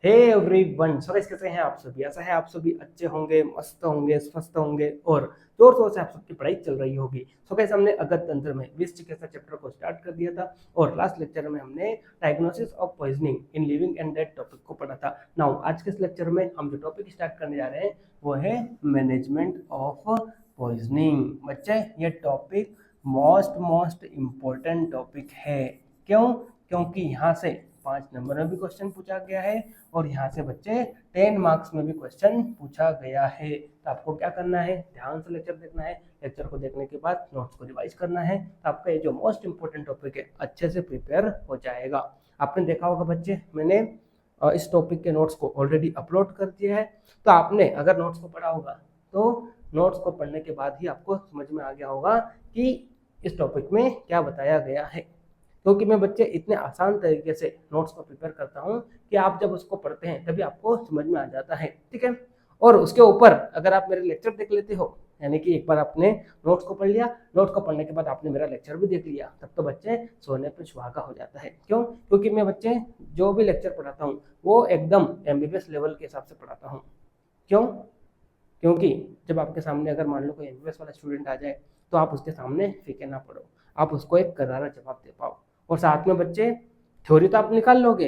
Hey everyone, so guys कैसे हैं आप सभी। ऐसा है आप सभी अच्छे होंगे, मस्त होंगे, स्वस्थ होंगे और जोर शोर से आप सबकी पढ़ाई चल रही होगी। सो गाइस हमने अगस्त तंत्र में विष चिकित्सा चैप्टर को स्टार्ट कर दिया था और लास्ट लेक्चर में हमने diagnosis of poisoning in living and dead topic को पढ़ा था। नाउ आज के इस लेक्चर में हम जो टॉपिक स्टार्ट करने जा रहे हैं वो है मैनेजमेंट ऑफ पॉइजनिंग। बच्चे ये टॉपिक मोस्ट इम्पोर्टेंट टॉपिक है। क्यों? क्योंकि यहाँ से 5 नंबर में भी क्वेश्चन पूछा गया है और यहाँ से बच्चे 10 मार्क्स में भी क्वेश्चन पूछा गया है। तो आपको क्या करना है, ध्यान से लेक्चर देखना है। लेक्चर को देखने के बाद नोट्स को रिवाइज करना है, तो आपका ये जो मोस्ट इंपोर्टेंट टॉपिक है अच्छे से प्रिपेयर हो जाएगा। आपने देखा होगा बच्चे, मैंने इस टॉपिक के नोट्स को ऑलरेडी अपलोड कर दिया है। तो आपने अगर नोट्स को पढ़ा होगा तो नोट्स को पढ़ने के बाद ही आपको समझ में आ गया होगा कि इस टॉपिक में क्या बताया गया है। क्योंकि मैं बच्चे इतने आसान तरीके से नोट्स को प्रिपेयर करता हूँ कि आप जब उसको पढ़ते हैं तभी आपको समझ में आ जाता है। ठीक है, और उसके ऊपर अगर आप मेरे लेक्चर देख लेते हो, यानी कि एक बार आपने नोट्स को पढ़ लिया, नोट्स को पढ़ने के बाद आपने मेरा लेक्चर भी देख लिया, तब तो बच्चे सोने पे सुहागा हो जाता है। क्यों? क्योंकि मैं बच्चे जो भी लेक्चर पढ़ाता हूँ वो एकदम एमबीबीएस लेवल के हिसाब से पढ़ाता हूँ। क्यों? क्योंकि जब आपके सामने अगर मान लो कोई एमबीबीएस वाला स्टूडेंट आ जाए तो आप उसके सामने फीके ना पड़ो, आप उसको एक करारा जवाब दे पाओ। और साथ में बच्चे थ्योरी तो आप निकाल लोगे,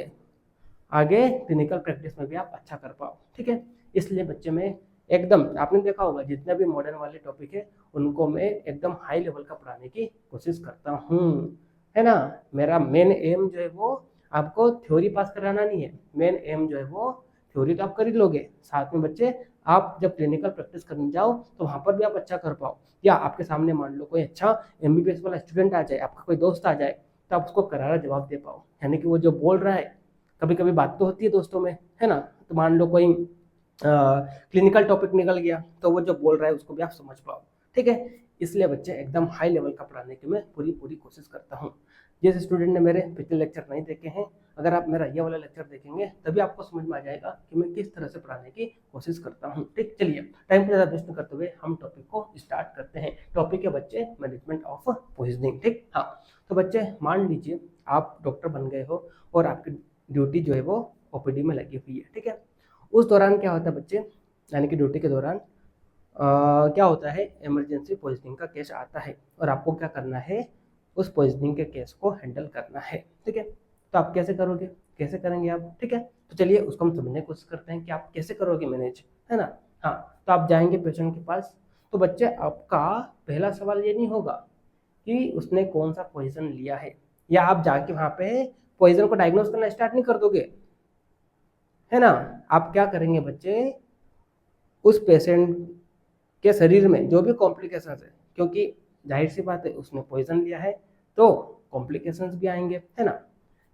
आगे क्लिनिकल प्रैक्टिस में भी आप अच्छा कर पाओ। ठीक है, इसलिए बच्चे में एकदम आपने देखा होगा जितने भी मॉडर्न वाले टॉपिक है उनको मैं एकदम हाई लेवल का पढ़ाने की कोशिश करता हूँ, है ना। मेरा मेन एम जो है वो आपको थ्योरी पास कराना नहीं है, मेन एम जो है वो थ्योरी तो आप कर ही लोगे, साथ में बच्चे आप जब क्लिनिकल प्रैक्टिस करने जाओ तो वहाँ पर भी आप अच्छा कर पाओ। या आपके सामने मान लो कोई अच्छा एमबीबीएस वाला स्टूडेंट आ जाए, आपका कोई दोस्त आ जाए, तो आप उसको करारा जवाब दे पाओ। यानी कि वो जो बोल रहा है, कभी कभी बात तो होती है दोस्तों में, है ना। तो मान लो कोई क्लिनिकल टॉपिक निकल गया तो वो जो बोल रहा है उसको भी आप समझ पाओ। ठीक है, इसलिए बच्चे एकदम हाई लेवल का पढ़ाने की मैं पूरी पूरी कोशिश करता हूँ। जिस स्टूडेंट ने मेरे पिछले लेक्चर नहीं देखे हैं, अगर आप मेरा ये वाला लेक्चर देखेंगे तभी आपको समझ में आ जाएगा कि मैं किस तरह से पढ़ाने की कोशिश करता हूँ। ठीक, चलिए टाइम को ज़्यादा वेस्ट करते हुए हम टॉपिक को स्टार्ट करते हैं। टॉपिक है बच्चे मैनेजमेंट ऑफ पॉइजनिंग। ठीक, हाँ। तो बच्चे मान लीजिए आप डॉक्टर बन गए हो और आपकी ड्यूटी जो है वो ओपीडी में लगी हुई है। ठीक है, उस दौरान क्या होता है बच्चे, यानी कि ड्यूटी के दौरान क्या होता है, इमरजेंसी पॉइजनिंग का केस आता है और आपको क्या करना है, उस पॉइजनिंग के केस को हैंडल करना है। ठीक है, तो आप कैसे करोगे, कैसे करेंगे आप? ठीक है, तो चलिए उसको हम समझने की कोशिश करते हैं कि आप कैसे करोगे मैनेज, है ना। हाँ, तो आप जाएंगे पेशेंट के पास, तो बच्चे आपका पहला सवाल ये नहीं होगा कि उसने कौन सा पॉइजन लिया है, या आप जाके वहाँ पे पॉइजन को डायग्नोस करना स्टार्ट नहीं कर दोगे, है ना। आप क्या करेंगे बच्चे, उस पेशेंट के शरीर में जो भी कॉम्प्लिकेशन है, क्योंकि जाहिर सी बात है उसने पॉइजन लिया है तो कॉम्प्लिकेशंस भी आएंगे, है ना।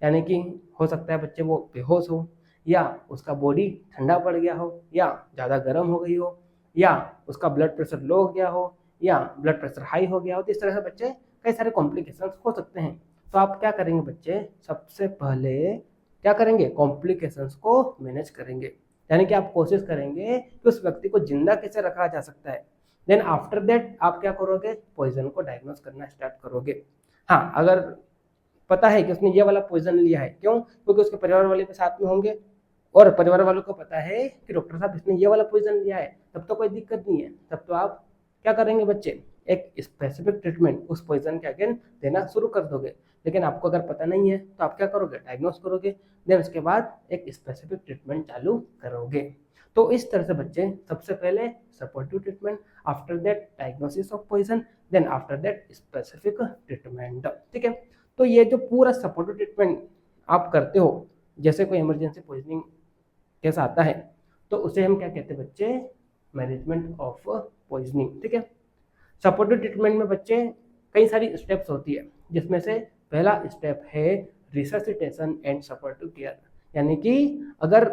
यानी कि हो सकता है बच्चे वो बेहोश हो, या उसका बॉडी ठंडा पड़ गया हो, या ज़्यादा गर्म हो गई हो, या उसका ब्लड प्रेशर लो हो गया हो, या ब्लड प्रेशर हाई हो गया हो। तो इस तरह से बच्चे कई सारे कॉम्प्लिकेशंस हो सकते हैं। तो आप क्या करेंगे बच्चे, सबसे पहले क्या करेंगे, कॉम्प्लिकेशंस को मैनेज करेंगे। यानी कि आप कोशिश करेंगे कि उस व्यक्ति को जिंदा कैसे रखा जा सकता है। देन आफ्टर दैट आप क्या करोगे, पॉइजन को डायग्नोस करना स्टार्ट करोगे। हाँ, अगर पता है कि उसने ये वाला पॉइजन लिया है, क्यों? क्योंकि उसके परिवार वाले भी साथ में होंगे और परिवार वालों को पता है कि डॉक्टर साहब इसने ये वाला पॉइजन लिया है, तब तो कोई दिक्कत नहीं है। तब तो आप क्या करेंगे बच्चे, एक स्पेसिफिक ट्रीटमेंट उस पॉइजन के अगेन देना शुरू कर दोगे। लेकिन आपको अगर पता नहीं है तो आप क्या करोगे, डायग्नोस करोगे, देन उसके बाद एक स्पेसिफिक ट्रीटमेंट चालू करोगे। तो इस तरह से बच्चे सबसे पहले supportive treatment, after that diagnosis of poison, then after that specific treatment. ठीक है, तो ये जो पूरा सपोर्टिव ट्रीटमेंट आप करते हो, जैसे कोई इमरजेंसी पॉइजनिंग केस आता है तो उसे हम क्या कहते हैं बच्चे, मैनेजमेंट ऑफ पॉइजनिंग। ठीक है, सपोर्टिव ट्रीटमेंट में बच्चे कई सारी स्टेप्स होती है, जिसमें से पहला स्टेप है रिससिटेशन एंड सपोर्टिव केयर। यानी कि अगर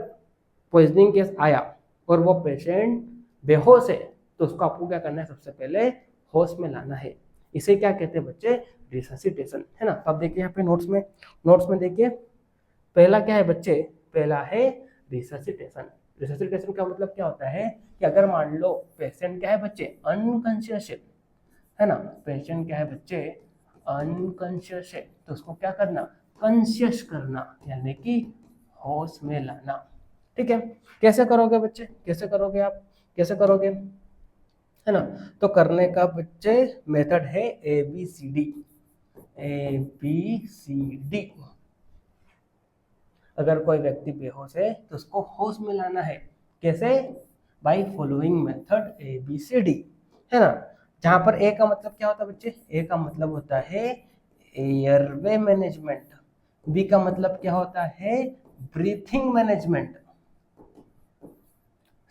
पॉइजनिंग केस आया और वो पेशेंट बेहोश है तो उसको आपको क्या करना है, सबसे पहले होश में लाना है। इसे क्या कहते हैं बच्चे, रिससिटेशन, है ना। तो आप देखिए यहाँ पे नोट्स में देखिए, पहला क्या है बच्चे, पहला है रिससिटेशन। रिससिटेशन का मतलब क्या होता है कि अगर मान लो पेशेंट क्या है बच्चे, अनकॉन्शियस है ना, पेशेंट क्या है बच्चे, अनकॉन्शियस है, तो उसको क्या करना, कॉन्शियस करना, यानी कि होश में लाना। ठीक है, कैसे करोगे बच्चे, कैसे करोगे आप, कैसे करोगे, है ना। तो करने का बच्चे मेथड है ABCD, ABCD। अगर कोई व्यक्ति बेहोश है तो उसको होश में लाना है, कैसे, बाय फॉलोइंग मेथड ABCD, है ना। जहां पर ए का मतलब क्या होता है बच्चे, ए का मतलब होता है एयरवे मैनेजमेंट, बी का मतलब क्या होता है ब्रीथिंग मैनेजमेंट,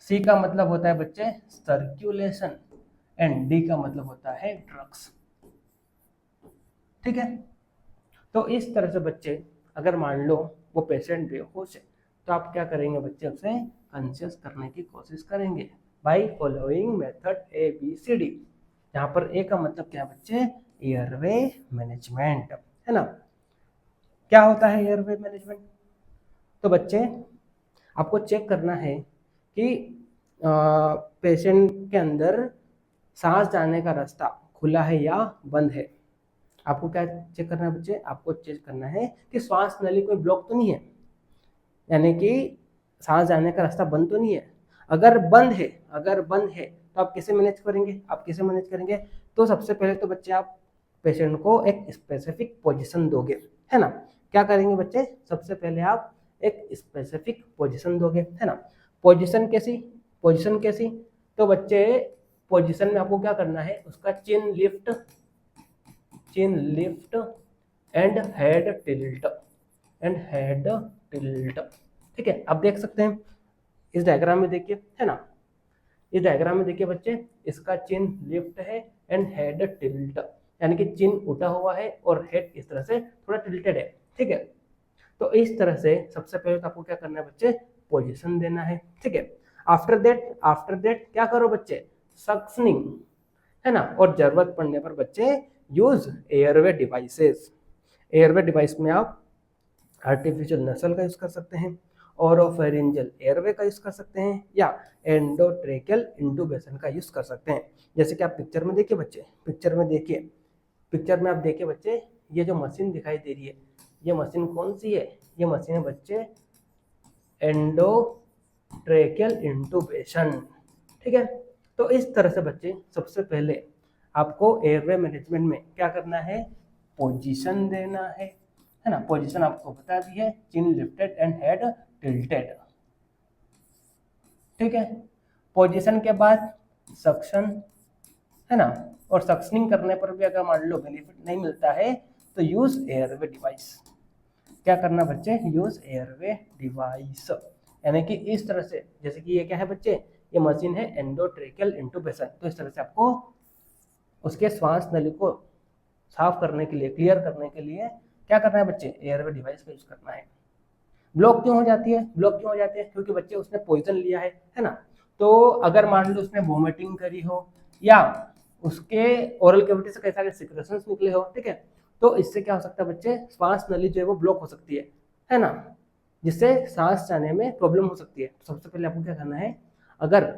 सी का मतलब होता है बच्चे सर्कुलेशन, एंड डी का मतलब होता है ड्रग्स। ठीक है, तो इस तरह से बच्चे अगर मान लो वो पेशेंट बेहोश है तो आप क्या करेंगे बच्चे, उसे कॉन्शियस करने की कोशिश करेंगे बाय फॉलोइंग मेथड ABCD। यहाँ पर ए का मतलब क्या बच्चे, एयरवे मैनेजमेंट, है ना। क्या होता है एयरवे मैनेजमेंट, तो बच्चे आपको चेक करना है कि पेशेंट के अंदर सांस जाने का रास्ता खुला है या बंद है। आपको क्या चेक करना है बच्चे, आपको चेक करना है कि श्वास नली कोई ब्लॉक तो नहीं है, यानी कि सांस जाने का रास्ता बंद तो नहीं है। अगर बंद है, अगर बंद है तो आप कैसे मैनेज करेंगे, आप कैसे मैनेज करेंगे, तो सबसे पहले तो बच्चे आप पेशेंट को एक स्पेसिफिक पोजीशन दोगे, है ना। क्या करेंगे बच्चे, सबसे पहले आप एक स्पेसिफिक पोजीशन दोगे, है ना। पोजीशन कैसी, पोजीशन कैसी, तो बच्चे पोजीशन में आपको क्या करना है, उसका chin lift, chin lift and head tilt, and head tilt. ठीक है, आप देख सकते हैं इस डायग्राम में, देखिए, है ना। इस डायग्राम में देखिए बच्चे, इसका चिन लिफ्ट है एंड हेड टिल्ट, यानी कि चिन उठा हुआ है और हेड इस तरह से थोड़ा टिल्टेड है। ठीक है, तो इस तरह से सबसे पहले तो आपको क्या करना है बच्चे, पोजीशन देना है। ठीक है, आफ्टर दैट क्या करो बच्चे, सक्शनिंग, है ना। और जरूरत पड़ने पर बच्चे use airway devices. Airway device में आप आर्टिफिशियल नसल का यूज कर सकते हैं, ओरोफेरिंजियल एयरवे का यूज कर सकते हैं, या एंडोट्रेकियल इंटूबेशन का यूज कर सकते हैं। जैसे कि आप पिक्चर में देखिए बच्चे, पिक्चर में देखिए, पिक्चर में आप देखिए बच्चे, ये जो मशीन दिखाई दे रही है, ये मशीन कौन सी है, ये मशीन है बच्चे एंडोट्रेकियल इंटूबेशन। ठीक है, तो इस तरह से बच्चे सबसे पहले आपको एयरवे मैनेजमेंट में क्या करना है, पोजीशन देना है ना। पोजीशन आपको बता दी है, चिन लिफ्टेड एंड हेड टिल्टेड। ठीक है, पोजीशन के बाद सक्शन, है ना। और सक्शनिंग करने पर भी अगर मान लो बेनिफिट नहीं मिलता है तो यूज एयरवे डिवाइस। क्या करना बच्चे, यूज एयरवे डिवाइस, यानी कि इस तरह से, जैसे कि ये क्या है बच्चे, ये मशीन है एंडोट्रेकियल इंटूबेशन, तो इस तरह से आपको उसके श्वास नली को साफ करने के लिए, क्लियर करने के लिए क्या करना है बच्चे, एयरवे डिवाइस का यूज करना है। ब्लॉक क्यों हो जाती है, ब्लॉक क्यों हो जाती है, क्योंकि बच्चे उसने पॉइजन लिया है ना। तो अगर मान लो उसने वोमिटिंग करी हो या उसके ओरल कैविटी से कई सारे सिक्रेशंस निकले हो, ठीक है, तो इससे क्या हो सकता है बच्चे, श्वास नली जो है वो ब्लॉक हो सकती है ना, जिससे सांस जाने में प्रॉब्लम हो सकती है। तो सबसे पहले आपको क्या करना है, अगर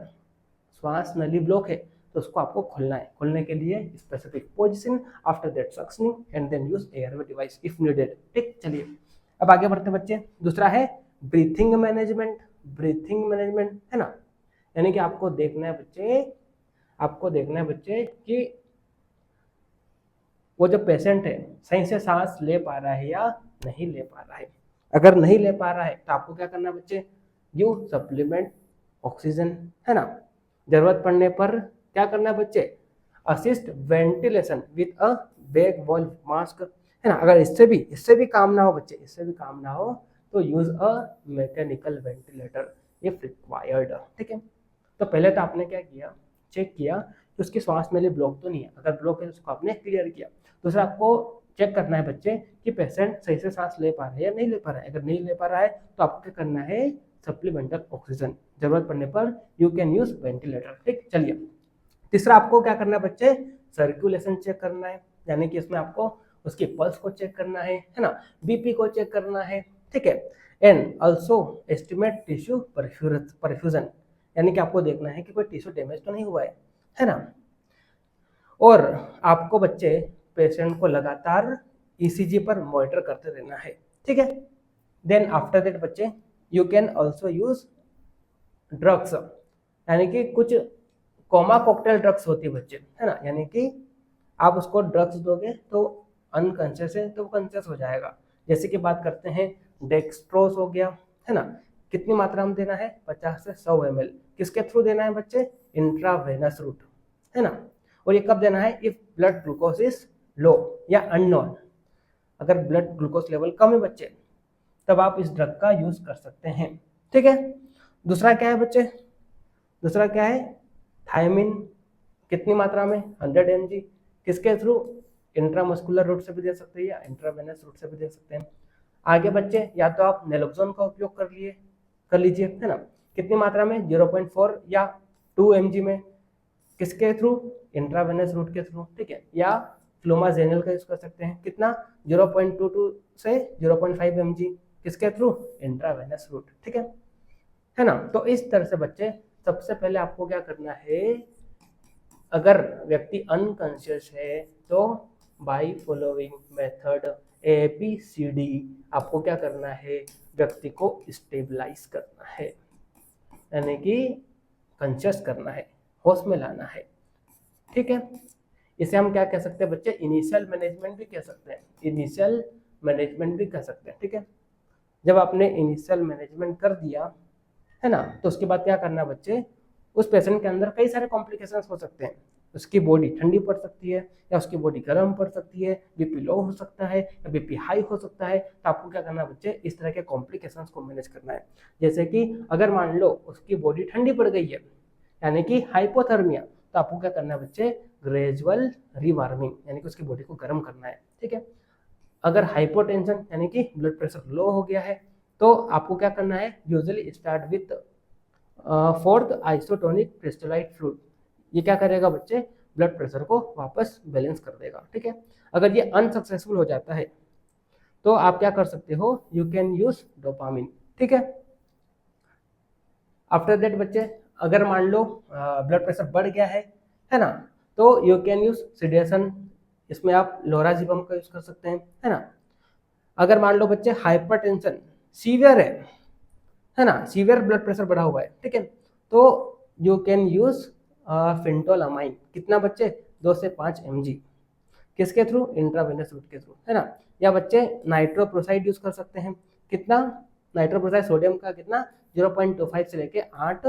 श्वास नली ब्लॉक है तो उसको आपको खोलना है, खोलने के लिए specific position, after that suctioning and then use airway device if needed. ठीक, चलिए अब आगे बढ़ते बच्चे। दूसरा है ब्रीथिंग मैनेजमेंट, ब्रीथिंग मैनेजमेंट, है ना। यानी कि आपको देखना है बच्चे, आपको देखना है बच्चे कि वो जो पेशेंट है सही से सांस ले पा रहा है या नहीं ले पा रहा है। अगर नहीं ले पा रहा है तो आपको क्या करना है बच्चे, गिव सप्लीमेंट ऑक्सीजन, है ना। जरूरत पड़ने पर क्या करना है बच्चे, assist ventilation with a bag valve mask, है ना। अगर इससे भी काम ना हो बच्चे, इससे भी काम ना हो तो use a mechanical ventilator if required. ठीक है, तो पहले तो आपने क्या किया, चेक किया कि उसकी श्वास नली ब्लॉक तो नहीं है, अगर ब्लॉक है तो उसको आपने क्लियर किया। दूसरा आपको चेक करना है बच्चे कि पेशेंट सही से सांस ले पा रहा है या नहीं ले पा रहा है। अगर नहीं ले पा रहा है तो आपको क्या करना है, सप्लीमेंटल ऑक्सीजन, जरूरत पड़ने पर यू कैन यूज वेंटिलेटर। ठीक, चलिए तीसरा आपको क्या करना है बच्चे, सर्कुलेशन चेक करना है, यानी कि इसमें आपको उसकी पल्स को चेक करना है ना, बीपी को चेक करना है। ठीक है, and also estimate tissue perfusion, यानी कि आपको देखना है कि कोई टिश्यू डैमेज तो नहीं हुआ है ना। और आपको बच्चे पेशेंट को लगातार ईसीजी पर मॉनिटर करते रहना है। ठीक है, देन आफ्टर दैट बच्चे you can also use drugs, यानी कि कुछ कोमा कॉकटेल ड्रग्स होती है बच्चे, है ना, यानी कि आप उसको ड्रग्स दोगे तो अनकॉन्शियस है तो वो कॉन्शियस हो जाएगा। जैसे कि बात करते हैं डेक्सट्रोस हो गया, है ना, कितनी मात्रा में देना है, 50 से 100 ml। किसके थ्रू देना है बच्चे, इंट्रावेनस रूट, है ना। और ये कब देना है, if blood glucose is low या अननोन, अगर ब्लड ग्लूकोज लेवल कम है बच्चे तब आप इस ड्रग का यूज कर सकते हैं, ठीक है। दूसरा क्या है बच्चे, दूसरा क्या है, थायमिन, कितनी मात्रा में, 100 mg। किसके थ्रू, इंट्रामस्कुलर रूट से भी दे सकते हैं या इंट्रावेनस रूट से भी दे सकते हैं। आगे बच्चे या तो आप नेलोक्सोन का उपयोग कर लीजिए, है ना, कितनी मात्रा में, 0.4 या 2 mg में। किसके थ्रू, इंट्रावेनस रूट के थ्रू, ठीक है। या फ्लोमाजेनिल का यूज कर सकते हैं, कितना, 0.22 से 0.5 mg। किसके थ्रू, इंट्रावेनस रूट, ठीक है ना। तो इस तरह से बच्चे सबसे पहले आपको क्या करना है, अगर व्यक्ति अनकॉन्शियस है तो बाय फॉलोइंग मेथड ABCD आपको क्या करना है, व्यक्ति को स्टेबलाइज करना है, यानी कि कॉन्शियस करना है, होश में लाना है, ठीक है। इसे हम क्या कह सकते हैं बच्चे, इनिशियल मैनेजमेंट भी कह सकते हैं, इनिशियल मैनेजमेंट भी कह सकते हैं, ठीक है। जब आपने इनिशियल मैनेजमेंट कर दिया, है ना, तो उसके बाद क्या करना है बच्चे, उस पेशेंट के अंदर कई सारे कॉम्प्लिकेशंस हो सकते हैं। उसकी बॉडी ठंडी पड़ सकती है या उसकी बॉडी गर्म पड़ सकती है, बीपी लो हो सकता है या बीपी हाई हो सकता है। तो आपको क्या करना है बच्चे, इस तरह के कॉम्प्लिकेशंस को मैनेज करना है। जैसे कि अगर मान लो उसकी बॉडी ठंडी पड़ गई है, यानी कि हाइपोथर्मिया, तो आपको क्या करना है बच्चे, ग्रेजुअल रिवार्मिंग, यानी कि उसकी बॉडी को गर्म करना है, ठीक है। अगर हाइपोटेंशन यानी कि ब्लड प्रेशर लो हो गया है तो आपको क्या करना है, usually start with fourth isotonic crystallite fluid. ये क्या करेगा बच्चे, ब्लड प्रेशर को वापस बैलेंस कर देगा, ठीक है। अगर ये अनसक्सेसफुल हो जाता है तो आप क्या कर सकते हो, यू कैन यूज डोपामिन, ठीक है। आफ्टर दैट बच्चे, अगर मान लो ब्लड प्रेशर बढ़ गया है ना, तो यू कैन यूज सिडेशन, इसमें आप लोराजिपम का यूज कर सकते हैं, है ना। अगर मान लो बच्चे हाइपरटेंशन सीवियर है ना, सीवियर ब्लड प्रेशर बढ़ा हुआ है, ठीक है, तो यू कैन यूज फेंटोलामाइन, कितना बच्चे, 2 से 5 mg। किसके थ्रू, इंट्रावेनस रूट के थ्रू, है ना। या बच्चे नाइट्रोप्रोसाइड यूज कर सकते हैं, कितना, नाइट्रोप्रोसाइड सोडियम का कितना, 0.25 से लेके 8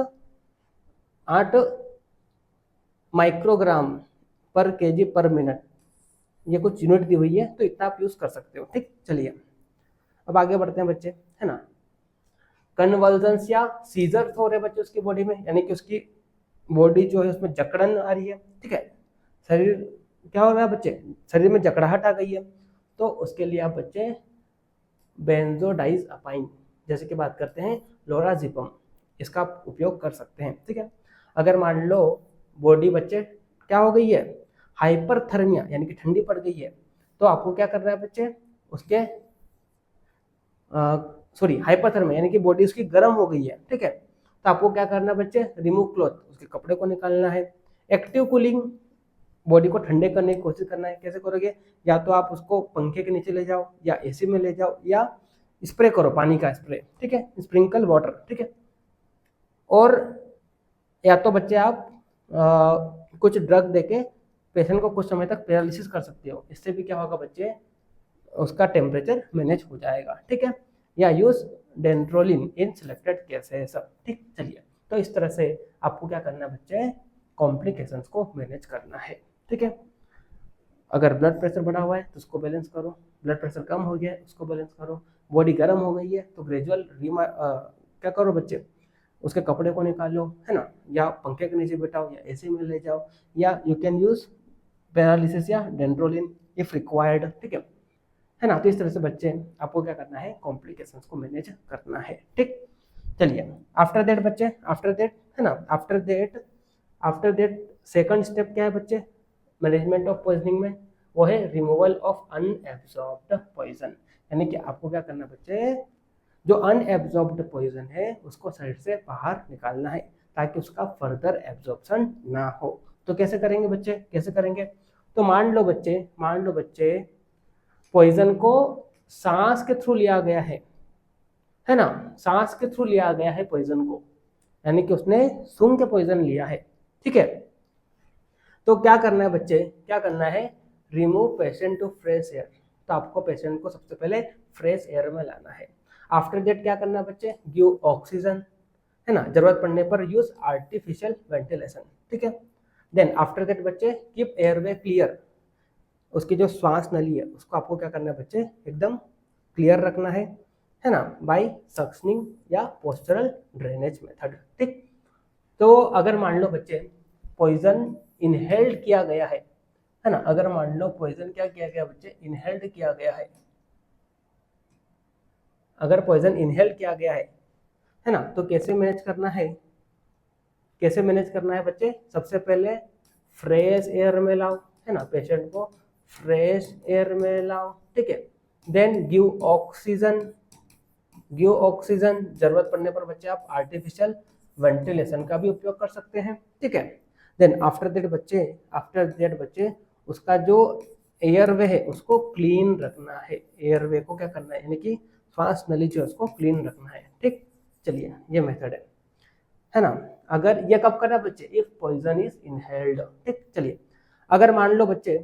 माइक्रोग्राम पर केजी पर मिनट, ये कुछ यूनिट दी हुई है, तो इतना आप यूज कर सकते हो, ठीक। चलिए अब आगे बढ़ते हैं बच्चे, है ना। कन्वल्जन्स या सीजर्स हो रहे बच्चे उसकी बॉडी में, यानी कि उसकी बॉडी जो है उसमें जकड़न आ रही है, ठीक है, शरीर क्या हो रहा है बच्चे, शरीर में जकड़ाहट आ गई है, तो उसके लिए आप बच्चे बेंजोडाइज़ेपाइन जैसे कि बात करते हैं लोराजिपम, इसका आप उपयोग कर सकते हैं, ठीक है। अगर मान लो बॉडी बच्चे क्या हो गई है, हाइपरथर्मिया यानी कि ठंडी पड़ गई है, तो आपको क्या करना है बच्चे, उसके सॉरी हाइपरथर्मिया यानी कि बॉडी उसकी गर्म हो गई है, ठीक है, तो आपको क्या करना है बच्चे, रिमूव क्लॉथ, उसके कपड़े को निकालना है। एक्टिव कूलिंग, बॉडी को ठंडे करने की कोशिश करना है। कैसे करोगे, या तो आप उसको पंखे के नीचे ले जाओ या एसी में ले जाओ या स्प्रे करो, पानी का स्प्रे, ठीक है, स्प्रिंकल वाटर, ठीक है। और या तो बच्चे आप कुछ ड्रग देके पेशेंट को कुछ समय तक पैरालिसिस कर सकते हो, इससे भी क्या होगा बच्चे, उसका टेम्परेचर मैनेज हो जाएगा, ठीक है। या यूज डेंड्रोलिन इन सिलेक्टेड केसेस, ठीक। चलिए, तो इस तरह से आपको क्या करना है बच्चे, कॉम्प्लिकेशंस को मैनेज करना है, ठीक है। अगर ब्लड प्रेशर बढ़ा हुआ है तो उसको बैलेंस करो, ब्लड प्रेशर कम हो गया है उसको बैलेंस करो, बॉडी गर्म हो गई है तो ग्रेजुअल क्या करो बच्चे, उसके कपड़े को निकालो, है ना, या पंखे के नीचे बैठाओ या एसी में ले जाओ, या यू कैन यूज पैरालिसिस या डेंड्रोलिन इफ रिक्वायर्ड, ठीक है ना। तो इस तरह से बच्चे आपको क्या करना है, कॉम्प्लिकेशंस को मैनेज करना है, ठीक। चलिए आफ्टर दैट बच्चे, आफ्टर दैट, है ना, आफ्टर दैट सेकंड स्टेप क्या है बच्चे, मैनेजमेंट ऑफ पॉइजनिंग में, वो है रिमूवल ऑफ अनएब्जॉर्ब्ड पॉइजन, यानी कि आपको क्या करना बच्चे, जो अनएब्जॉर्ब्ड पॉइजन है उसको शरीर से बाहर निकालना है ताकि उसका फर्दर एब्जॉर्प्शन ना हो। तो कैसे करेंगे बच्चे, कैसे करेंगे, तो मान लो बच्चे पॉइजन को सांस के थ्रू लिया गया है ना, सांस के थ्रू लिया गया है पॉइजन को, यानी कि उसने सूंघ के पॉइजन लिया है, ठीक है। तो क्या करना है बच्चे, क्या करना है, remove patient to fresh air. तो आपको पेशेंट को सबसे पहले फ्रेश एयर में लाना है। आफ्टर दैट क्या करना है बच्चे, गिव ऑक्सीजन, है ना, जरूरत पड़ने पर यूज आर्टिफिशियल वेंटिलेशन, ठीक है। देन आफ्टर दैट बच्चे कीप एयरवे क्लियर, उसकी जो श्वास नली है उसको आपको क्या करना है बच्चे, एकदम क्लियर रखना है ना, बाय सक्शनिंग या पोस्चरल ड्रेनेज मेथड, ठीक। तो अगर मान लो बच्चे पॉइजन इनहेल्ड किया गया है ना, अगर मान लो पॉइजन क्या किया गया बच्चे, इनहेल्ड किया गया है, अगर पॉइजन इनहेल किया गया है ना, तो कैसे मैनेज करना है, कैसे मैनेज करना है बच्चे, सबसे पहले फ्रेश एयर में लाओ, है ना, पेशेंट को फ्रेश एयर में लाओ, ठीक है। Then give oxygen, give oxygen, जरूरत पड़ने पर बच्चे आप आर्टिफिशियल वेंटिलेशन का भी उपयोग कर सकते हैं, ठीक है। देन आफ्टर दैट बच्चे उसका जो एयरवे है उसको क्लीन रखना है, एयरवे को क्या करना है, यानी कि श्वास नली जो है उसको क्लीन रखना है, ठीक। चलिए ये मेथड है ना। अगर ये कब करना है बच्चे, इफ पॉइजन इज इनहेल्ड, ठीक। चलिए अगर मान लो बच्चे,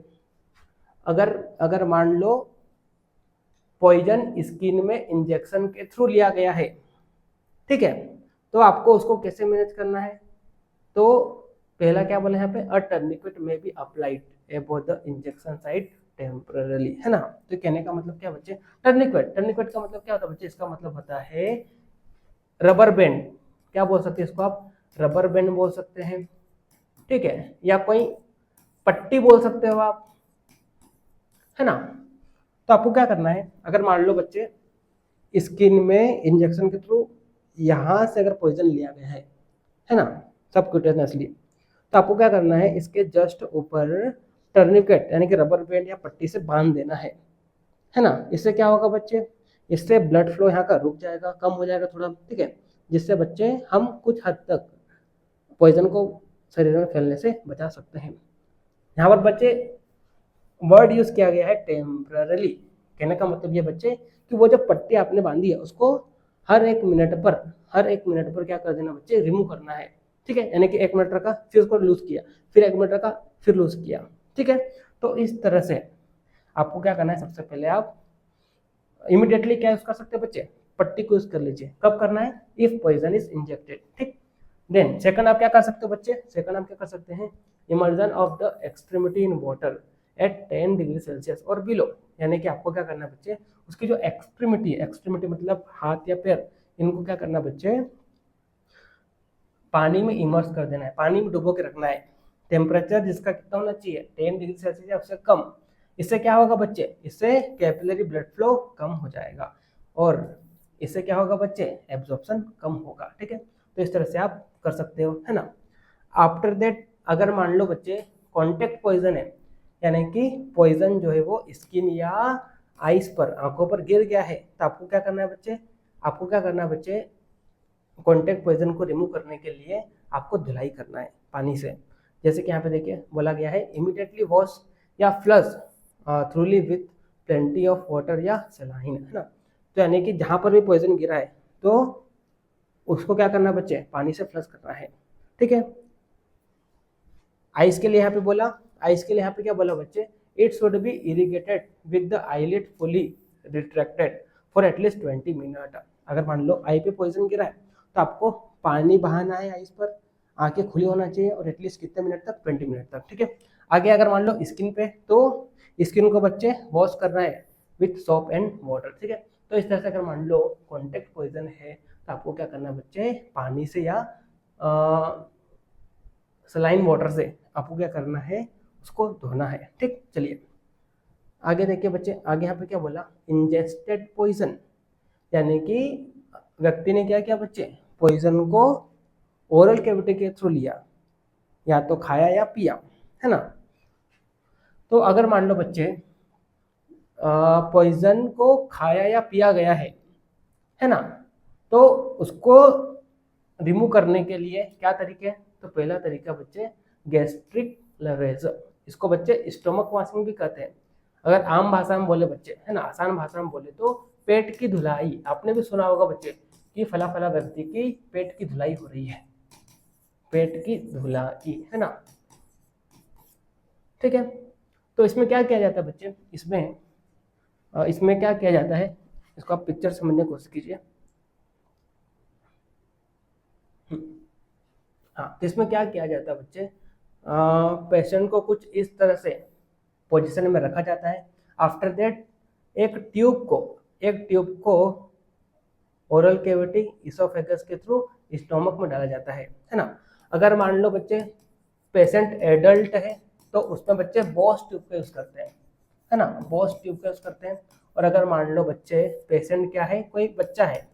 अगर मान लो पॉइजन स्किन में इंजेक्शन के थ्रू लिया गया है, ठीक है, तो आपको उसको कैसे मैनेज करना है, तो पहला क्या बोला यहाँ पे, अ टर्निकेट में be applied above the injection site temporary, है ना। तो कहने का मतलब क्या बच्चे, टर्निकेट, टर्निकेट का मतलब क्या होता है बच्चे, इसका मतलब होता है रबर बैंड, क्या बोल सकते हैं इसको आप, रबर बैंड बोल सकते हैं, ठीक है, या कोई पट्टी बोल सकते हो आप, है ना। तो आपको क्या करना है, अगर मान लो बच्चे स्किन में इंजेक्शन के थ्रू यहां से अगर पॉइजन लिया गया है ना, सबक्यूटेनियसली, तो आपको क्या करना है, इसके जस्ट ऊपर टर्निकेट यानी कि रबर बैंड या पट्टी से बांध देना है ना। इससे क्या होगा बच्चे, इससे ब्लड फ्लो यहाँ का रुक जाएगा, कम हो जाएगा थोड़ा, ठीक है, जिससे बच्चे हम कुछ हद तक पॉइजन को शरीर में फैलने से बचा सकते हैं। यहाँ पर बच्चे वर्ड यूज किया गया है टेम्पररी, कहने का मतलब ये बच्चे कि वो जो पट्टी आपने बांधी है उसको हर एक मिनट पर क्या कर देना बच्चे, रिमूव करना है, ठीक है, यानी कि 1 मिनट रखा फिर उसको लूज किया, फिर 1 मिनट रखा फिर लूज किया, ठीक है। तो इस तरह से आपको क्या करना है, सबसे पहले आप इमीडिएटली क्या यूज कर सकते हैं बच्चे, पट्टी को यूज कर लीजिए, कब करना है, इफ पॉइजन इज इंजेक्टेड, ठीक। देन सेकंड आप क्या कर सकते हो बच्चे, सेकंड आप क्या कर सकते हैं, immersion of the extremity in water at 10 degree Celsius और बिलो, यानी कि आपको क्या करना है बच्चे, उसकी जो एक्सट्रीमिटी मतलब हाथ या पैर, इनको क्या करना है बच्चे, पानी में इमर्स कर देना है, पानी में डुबो के रखना है, टेम्परेचर जिसका कितना होना चाहिए, 10 डिग्री सेल्सियस या उससे कम। इससे क्या होगा बच्चे, इससे कैपिलरी ब्लड फ्लो कम हो जाएगा और इससे क्या होगा बच्चे, एब्जॉर्प्शन कम होगा, ठीक है। तो इस तरह से आप कर सकते हो, है ना। आफ्टर दैट अगर मान लो बच्चे कॉन्टेक्ट पॉइजन है, यानी कि पॉइजन जो है वो स्किन या आइस पर, आंखों पर गिर गया है, तो आपको क्या करना है बच्चे, आपको क्या करना है बच्चे, कॉन्टेक्ट पॉइजन को रिमूव करने के लिए आपको धुलाई करना है पानी से। जैसे कि यहाँ पे देखिए बोला गया है इमीडिएटली वॉश या flush थ्रूली with plenty of water या सलाइन, है ना। तो यानी कि जहाँ पर भी पॉइजन गिरा है तो उसको क्या करना है बच्चे, पानी से फ्लश करना है, ठीक है। आइस के लिए यहाँ पे बोला, आइस के लिए यहाँ पे क्या बोला बच्चे, it should be irrigated with the eyelid fully retracted for at least 20 minute. अगर मान लो आई पे पॉइजन गिरा है तो आपको पानी बहाना है आइस पर, आंखें खुली होना चाहिए और एटलीस्ट कितने मिनट तक, 20 मिनट तक, ठीक है। आगे अगर मान लो स्किन पे, तो स्किन को बच्चे वॉश करना है विथ सोप एंड वाटर, ठीक है। तो इस तरह से अगर मान लो कॉन्टेक्ट पॉइजन है तो आपको क्या करना है बच्चे, पानी से या सलाइन वाटर से आपको क्या करना है, उसको धोना है, ठीक। चलिए आगे देखिए बच्चे, आगे यहाँ पे क्या बोला, इंजेस्टेड पॉइजन, यानी कि व्यक्ति ने क्या किया बच्चे, पॉइजन को ओरल कैविटी के थ्रू लिया, या तो खाया या पिया, है ना। तो अगर मान लो बच्चे पॉइजन को खाया या पिया गया है ना, तो उसको रिमूव करने के लिए क्या तरीके हैं, तो पहला तरीका बच्चे गैस्ट्रिक लवेज, इसको बच्चे स्टोमक वॉशिंग भी कहते हैं। अगर आम भाषा में बोले बच्चे, है ना, आसान भाषा में बोले तो पेट की धुलाई। आपने भी सुना होगा बच्चे कि फला फला व्यक्ति की पेट की धुलाई हो रही है, पेट की धुलाई, है ना। ठीक है, तो इसमें क्या किया जाता है बच्चे, इसमें क्या किया जाता है, इसको आप पिक्चर समझने की कोशिश कीजिए। हाँ, तो इसमें क्या किया जाता है बच्चे, पेशेंट को कुछ इस तरह से पोजीशन में रखा जाता है। आफ्टर दैट एक ट्यूब को ओरल कैविटी इसोफेगस के थ्रू स्टोमक में डाला जाता है ना। अगर मान लो बच्चे पेशेंट एडल्ट है तो उसमें बच्चे बॉस ट्यूब का यूज करते हैं, है ना, बॉस ट्यूब का यूज करते हैं। और अगर मान लो बच्चे पेशेंट क्या है, कोई बच्चा है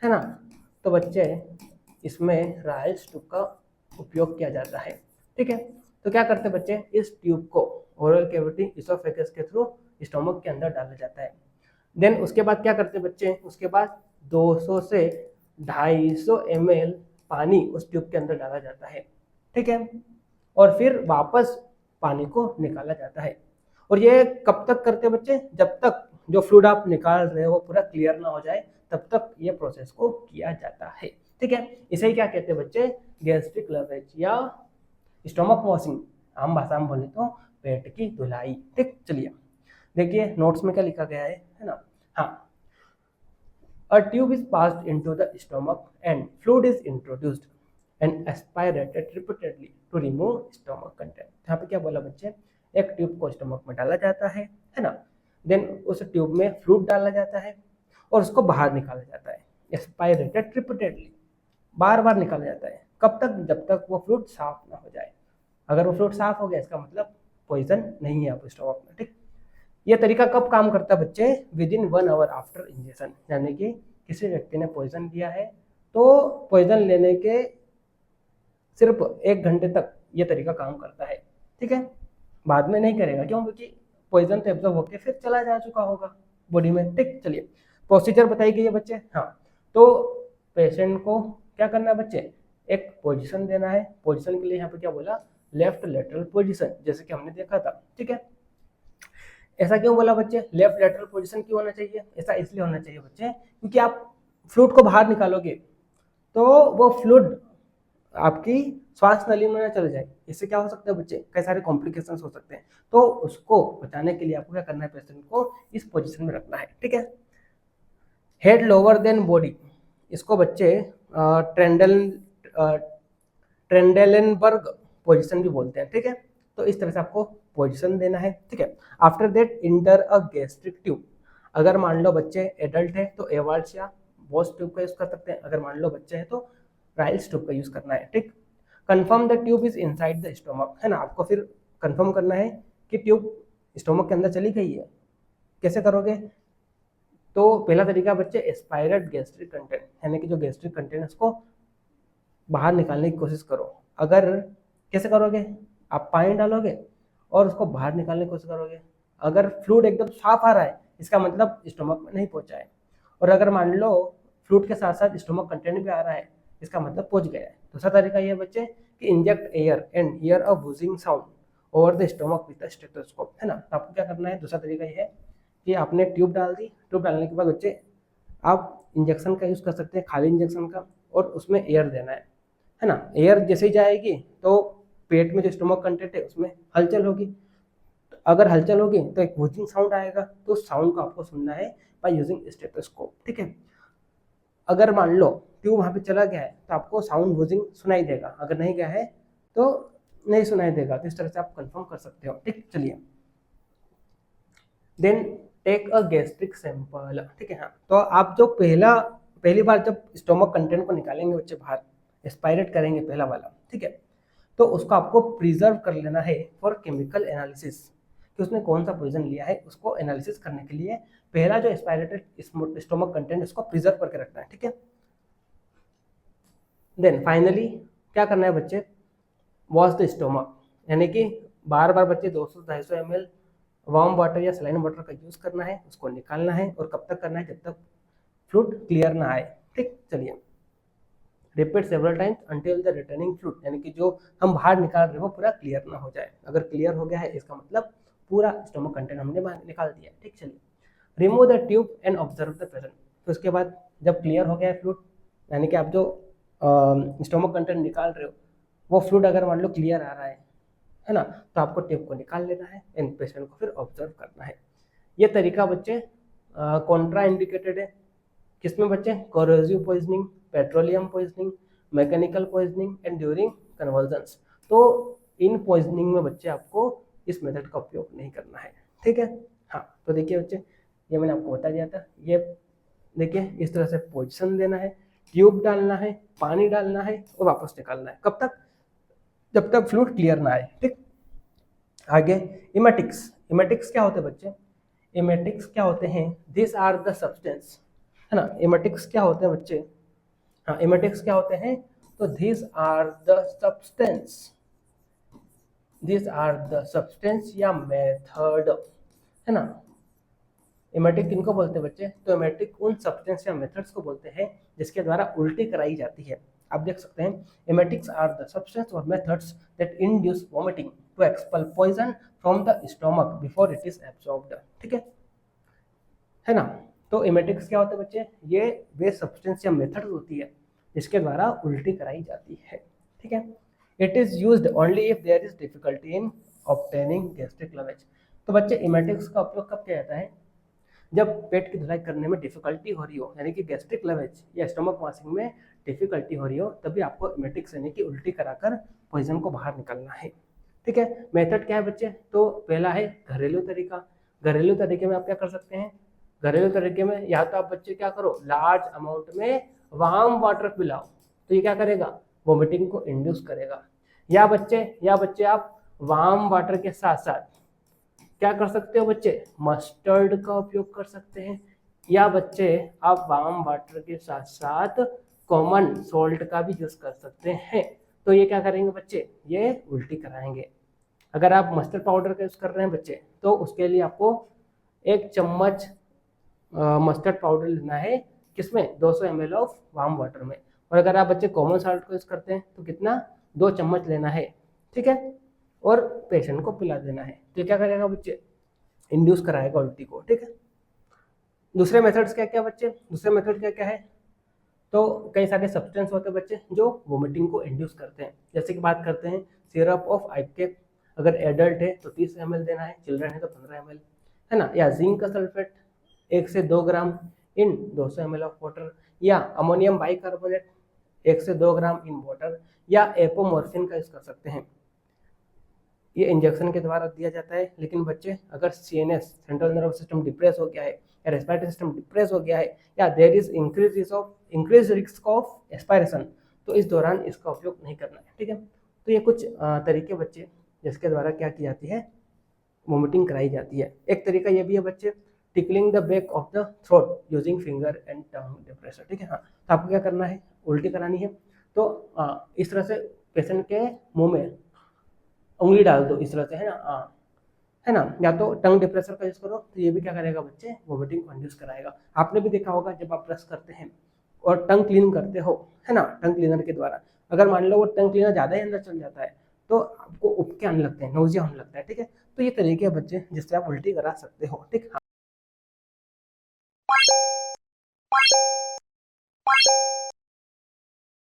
ना, तो बच्चे इसमें राइल्स ट्यूब का उपयोग किया जाता है। ठीक है, तो क्या करते हैं बच्चे, इस ट्यूब को ओरल कैविटी इसोफेगस के थ्रू स्टोमक के अंदर डाला जाता है। देन उसके बाद क्या करते हैं बच्चे, उसके बाद 200 से 250 ml पानी उस ट्यूब के अंदर डाला जाता है। ठीक है, और फिर वापस पानी को निकाला जाता है। और ये कब तक करते हैं बच्चे, जब तक जो फ्लूइड आप निकाल रहे हो वो पूरा क्लियर ना हो जाए, तब तक ये प्रोसेस को किया जाता है। ठीक है, इसे ही क्या कहते हैं बच्चे, गैस्ट्रिक लवेज या स्टोमक वॉशिंग, आम भाषा में बोले तो पेट की धुलाई। ठीक, चलिए देखिए नोट्स में क्या लिखा गया है ना। हाँ, a tube is passed into the stomach and fluid is introduced and aspirated repeatedly to remove stomach content। यहाँ पे क्या बोला बच्चे, एक ट्यूब को स्टमक में डाला जाता है ना, देन उस ट्यूब में फ्लूइड डाला जाता है और उसको बाहर निकाला जाता है, एस्पायरेटेड रिपीटेडली, बार बार निकाला जाता है। कब तक, जब तक वो फ्लूइड साफ ना हो जाए। अगर वो फ्लूइड साफ हो गया इसका मतलब पॉइजन नहीं है आपके स्टमक में। ठीक, ये तरीका कब काम करता है बच्चे, with in 1 hour after injection, यानी कि किसी व्यक्ति ने पॉइजन लिया है तो पॉइजन लेने के सिर्फ 1 घंटे तक ये तरीका काम करता है। ठीक है, बाद में नहीं करेगा, क्यों, क्योंकि पॉइजन तो एब्जॉर्ब होकर फिर चला जा चुका होगा बॉडी में। ठीक, चलिए प्रोसीजर बताई गई है बच्चे। हाँ, तो पेशेंट को क्या करना है बच्चे, एक पोजीशन देना है। पोजीशन के लिए यहाँ पे क्या बोला, लेफ्ट लेटरल पोजीशन, जैसे कि हमने देखा था। ठीक है, ऐसा क्यों बोला बच्चे, लेफ्ट लेटरल पोजीशन क्यों होना चाहिए, ऐसा इसलिए होना चाहिए बच्चे क्योंकि आप फ्लूइड को बाहर निकालोगे तो वो फ्लूइड आपकी श्वास नली में ना चले जाए। इससे क्या हो सकता है बच्चे, कई सारे कॉम्प्लिकेशंस हो सकते हैं। तो उसको बचाने के लिए आपको क्या करना है, पेशेंट को इस पोजीशन में रखना है। ठीक है, हेड लोअर देन बॉडी, इसको बच्चे ट्रेंडेलेनबर्ग पोजीशन भी बोलते हैं। ठीक है, तो इस तरह से आपको पोजीशन देना है। ठीक है, after that inter a gastric tube. अगर मान लो बच्चे एडल्ट है तो एवाल्स या बॉस ट्यूब का यूज कर सकते हैं। अगर मान लो बच्चे है तो राइल्स ट्यूब का यूज करना है। ठीक, confirm the tube is inside the stomach, है ना, आपको फिर कंफर्म करना है कि ट्यूब स्टोमक के अंदर चली गई है। कैसे करोगे, तो पहला तरीका बच्चे एस्पायरेट गैस्ट्रिक कंटेंट, यानी कि जो गैस्ट्रिक कंटेंट है उसको बाहर निकालने की कोशिश करो। अगर कैसे करोगे, आप पानी डालोगे और उसको बाहर निकालने की कोशिश करोगे। अगर फ्लूइड एकदम साफ आ रहा है इसका मतलब स्टोमक में नहीं पहुंचा है, और अगर मान लो फ्लूइड के साथ साथ स्टोमक कंटेंट भी आ रहा है इसका मतलब पहुंच गया है। दूसरा तरीका ये बच्चे कि inject air and hear a whooshing sound over the stomach with the stethoscope, है ना। तो आपको क्या करना है, दूसरा तरीका ये है कि आपने ट्यूब डाल दी, ट्यूब डालने के बाद बच्चे आप इंजेक्शन का यूज़ कर सकते हैं, खाली इंजेक्शन का, और उसमें एयर देना है ना। एयर जैसे ही जाएगी तो पेट में जो स्टोमक कंटेंट है उसमें हलचल होगी। तो अगर हलचल होगी तो एक वूजिंग साउंड आएगा, तो साउंड को आपको सुनना है बाय यूजिंग स्टेथोस्कोप। ठीक है, अगर मान लो ट्यूब वहाँ पे चला गया है तो आपको साउंड वूजिंग सुनाई देगा, अगर नहीं गया है तो नहीं सुनाई देगा। तो इस तरह से आप कंफर्म कर सकते हो। ठीक, चलिए then take a gastric sample. ठीक है, हाँ, तो आप जो पहली बार जब स्टोमक कंटेंट को निकालेंगे बच्चे बाहर, एक्सपायरेट करेंगे पहला वाला, ठीक है, तो उसको आपको प्रिजर्व कर लेना है फॉर केमिकल एनालिसिस, कि उसने कौन सा पॉइजन लिया है उसको एनालिसिस करने के लिए पहला जो एक्सपायरेटेड स्टोमक कंटेंट उसको प्रिजर्व करके रखना है। ठीक है, देन फाइनली क्या करना है बच्चे, वॉश द स्टोमक, यानी कि बार बार बच्चे 200-250 ml वार्म वाटर या सलाइन वाटर का यूज करना है, उसको निकालना है। और कब तक करना है, जब तक फ्लूइड क्लियर ना आए। ठीक, चलिए repeat several times until the returning fluid, यानी कि जो हम बाहर निकाल रहे हो पूरा क्लियर ना हो जाए। अगर क्लियर हो गया है इसका मतलब पूरा स्टोमक कंटेंट हमने बाहर निकाल दिया। ठीक, चलिए remove the tube and observe the patient. तो उसके बाद जब क्लियर हो गया है फ्लूइड, यानी कि आप जो स्टोमक कंटेंट निकाल रहे हो वो फ्लूइड अगर मान लो क्लियर आ रहा है ना, तो आपको टेप को निकाल लेना है एंड पेशेंट को फिर ऑब्जर्व करना है। ये तरीका बच्चे कॉन्ट्रा इंडिकेटेड है। किसमें बच्चे? Corrosive poisoning, petroleum poisoning, mechanical poisoning and during convergence. तो इन पॉइजनिंग में बच्चे आपको इस मेथड का उपयोग नहीं करना है, ठीक है। हाँ, तो देखिए बच्चे, ये मैंने आपको बता दिया था। ये देखिए इस तरह से पोजीशन देना है, ट्यूब डालना है, पानी डालना है और वापस निकालना है। कब तक? जब तक फ्लूइड क्लियर ना आए, ठीक। आगे इमेटिक्स। इमेटिक्स क्या होते हैं बच्चे? इमेटिक्स क्या होते हैं? दिस आर द सब्सटेंस, है ना। इमेटिक्स क्या होते हैं बच्चे? हाँ, इमेटिक्स क्या होते हैं? तो this are the substance, this are the substance या मेथड, है ना। इमेटिक किनको बोलते हैं बच्चे? तो इमेटिक उन सब्सटेंस या मेथड्स को बोलते हैं जिसके द्वारा उल्टी कराई जाती है। आप देख सकते हैं, इमेटिक्स आर द सब्सटेंस और methods that induce vomiting to expel poison from the stomach before it is absorbed, ठीक है ना। तो इमेटिक्स क्या होते हैं बच्चे? ये वे सब्सटेंस या मेथड होती है जिसके द्वारा उल्टी कराई जाती है, ठीक है। It is used only if there is difficulty in obtaining gastric lavage. तो बच्चे इमेटिक्स का उपयोग कब किया जाता है? जब पेट की धुलाई करने में डिफिकल्टी हो रही हो, यानी कि गैस्ट्रिक लवेज या स्टमक पासिंग में डिफिकल्टी हो रही हो, तभी आपको इमेटिक्स यानी कि उल्टी कराकर पॉइजन को बाहर निकालना है, ठीक है। मेथड क्या है बच्चे? तो पहला है घरेलू तरीका। घरेलू तरीके में आप क्या कर सकते हैं? घरेलू तरीके में या तो आप बच्चे क्या करो, लार्ज अमाउंट में वार्म वाटर पिलाओ, तो ये क्या करेगा? वोमिटिंग को इंड्यूस करेगा। या बच्चे आप वार्म वाटर के साथ साथ क्या कर सकते हो बच्चे? मस्टर्ड का उपयोग कर सकते हैं। या बच्चे आप वार्म वाटर के साथ साथ कॉमन सॉल्ट का भी यूज कर सकते हैं। तो ये क्या करेंगे बच्चे? ये उल्टी कराएंगे। अगर आप मस्टर्ड पाउडर का यूज कर रहे हैं बच्चे, तो उसके लिए आपको 1 चम्मच मस्टर्ड पाउडर लेना है, किसमें? 200 ml ऑफ वार्म वाटर में। और अगर आप बच्चे कॉमन सॉल्ट को यूज करते हैं तो कितना? 2 चम्मच लेना है, ठीक है। और पेशेंट को पिला देना है। तो क्या करेगा बच्चे? इंड्यूस कराएगा उल्टी को, ठीक है। दूसरे मेथड्स क्या क्या बच्चे? दूसरे मेथड क्या क्या है? तो कई सारे सब्सटेंस होते हैं बच्चे जो वोमिटिंग को इंड्यूस करते हैं। जैसे कि बात करते हैं सिरप ऑफ आइपकेप। अगर एडल्ट है तो 30 ml देना है, चिल्ड्रन है तो 15 ml, है ना। या जिंक का सल्फेट 1 से 2 ग्राम इन 200 ml ऑफ वाटर। या अमोनियम बाइकार्बोनेट 1 से 2 ग्राम इन वाटर। या एपोमोर्फिन का यूज कर सकते हैं। ये इंजेक्शन के द्वारा दिया जाता है। लेकिन बच्चे अगर CNS central nervous system depress हो गया है या रेस्पिरेटरी सिस्टम डिप्रेस हो गया है या there is increase risk of aspiration, तो इस दौरान इसका उपयोग नहीं करना है, ठीक है। तो ये कुछ तरीके बच्चे जिसके द्वारा क्या की जाती है? वोमिटिंग कराई जाती है। एक तरीका ये भी है बच्चे, tickling the back of the throat using finger and tongue depressor, ठीक है। हाँ, तो आपको क्या करना है? उल्टी करानी है तो इस तरह से पेशेंट के मुंह में उंगली डाल दो, इस तरह से, है ना। है ना। या तो टंग डिप्रेसर का यूज करो, तो ये भी क्या करेगा बच्चे? वोमिटिंग को इंड्यूस कराएगा। आपने भी देखा होगा जब आप ब्रश करते हैं और टंग क्लीन करते हो, है ना, टंग क्लीनर के द्वारा, अगर मान लो वो टंग क्लीनर ज्यादा ही अंदर चल जाता है तो आपको उपके आने लगते हैं, नोजिया होने लगता है, ठीक है। तो ये तरीके हैं बच्चे जिससे आप उल्टी करा सकते हो, ठीक। हाँ।